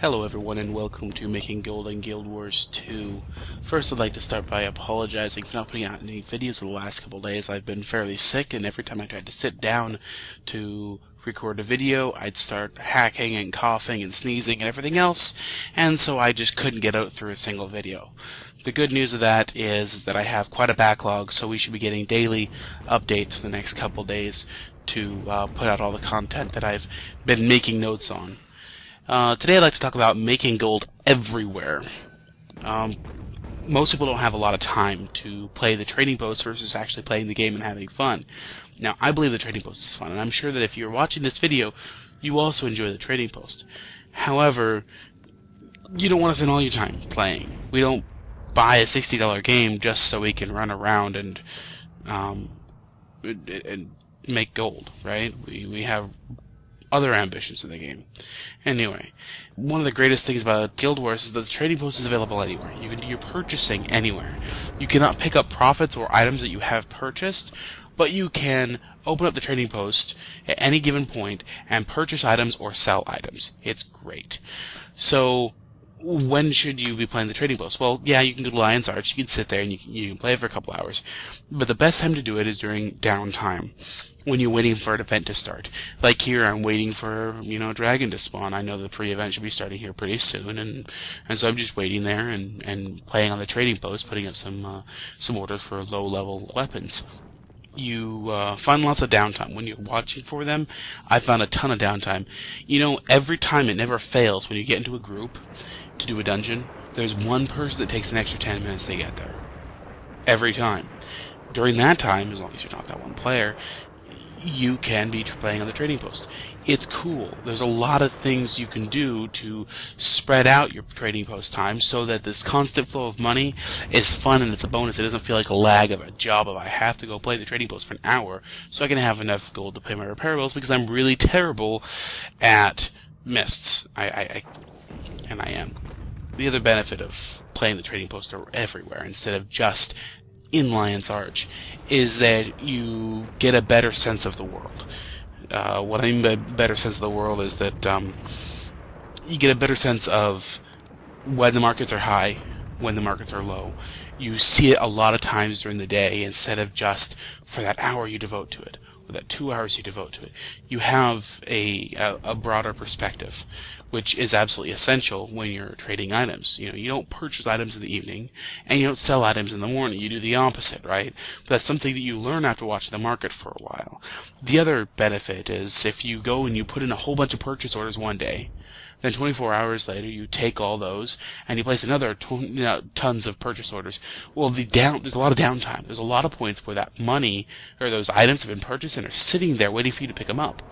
Hello everyone and welcome to Making Gold in Guild Wars 2. First I'd like to start by apologizing for not putting out any videos the last couple days. I've been fairly sick and every time I tried to sit down to record a video I'd start hacking and coughing and sneezing and everything else, and so I just couldn't get out through a single video. The good news of that is that I have quite a backlog, so we should be getting daily updates for the next couple days to put out all the content that I've been making notes on. Today I'd like to talk about making gold everywhere. Most people don't have a lot of time to play the trading post versus actually playing the game and having fun. Now, I believe the trading post is fun, and I'm sure that if you're watching this video, you also enjoy the trading post. However, you don't want to spend all your time playing. We don't buy a $60 game just so we can run around and make gold, right? We have other ambitions in the game. Anyway, one of the greatest things about Guild Wars is that the trading post is available anywhere. You can do your purchasing anywhere. You cannot pick up profits or items that you have purchased, but you can open up the trading post at any given point and purchase items or sell items. It's great. So, when should you be playing the trading post? Well, yeah, you can go to Lion's Arch, you can sit there and you can play it for a couple hours. But the best time to do it is during downtime, when you're waiting for an event to start. Like here, I'm waiting for, Dragon to spawn. I know the pre-event should be starting here pretty soon, and so I'm just waiting there and playing on the trading post, putting up some orders for low-level weapons. You find lots of downtime when you're watching for them. I found a ton of downtime. Every time, it never fails when you get into a group to do a dungeon, there's one person that takes an extra 10 minutes to get there. Every time. During that time, as long as you're not that one player, you can be playing on the trading post. It's cool. There's a lot of things you can do to spread out your trading post time so that this constant flow of money is fun and it's a bonus. It doesn't feel like a lag of a job of I have to go play the trading post for an hour so I can have enough gold to pay my repair bills because I'm really terrible at mists. I am. The other benefit of playing the trading post everywhere instead of just in Lion's Arch is that you get a better sense of the world. What I mean by better sense of the world is that you get a better sense of when the markets are high, when the markets are low. You see it a lot of times during the day instead of just for that hour you devote to it, or that 2 hours you devote to it. You have a broader perspective, which is absolutely essential when you're trading items. You don't purchase items in the evening, and you don't sell items in the morning. You do the opposite, right? But that's something that you learn after watching the market for a while. The other benefit is if you go and you put in a whole bunch of purchase orders one day, then 24 hours later, you take all those, and you place another tons of purchase orders. Well, there's a lot of downtime. There's a lot of points where that money, or those items have been purchased and are sitting there waiting for you to pick them up.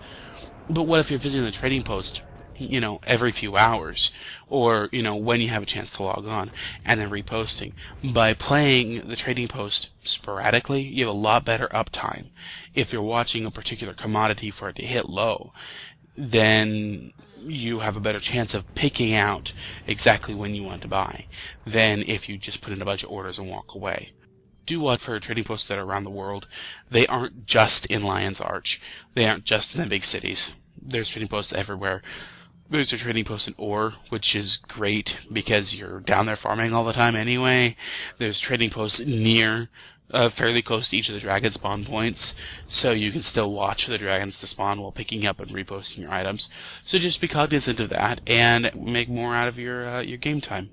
But what if you're visiting the trading post, every few hours, or, when you have a chance to log on, and then reposting? By playing the trading post sporadically, you have a lot better uptime. If you're watching a particular commodity for it to hit low, then you have a better chance of picking out exactly when you want to buy than if you just put in a bunch of orders and walk away. Do watch for trading posts that are around the world. They aren't just in Lion's Arch. They aren't just in the big cities. There's trading posts everywhere. There's a trading post in Ore, which is great because you're down there farming all the time anyway. There's trading posts near, fairly close to each of the dragon spawn points, so you can still watch for the dragons to spawn while picking up and reposting your items. So just be cognizant of that and make more out of your game time.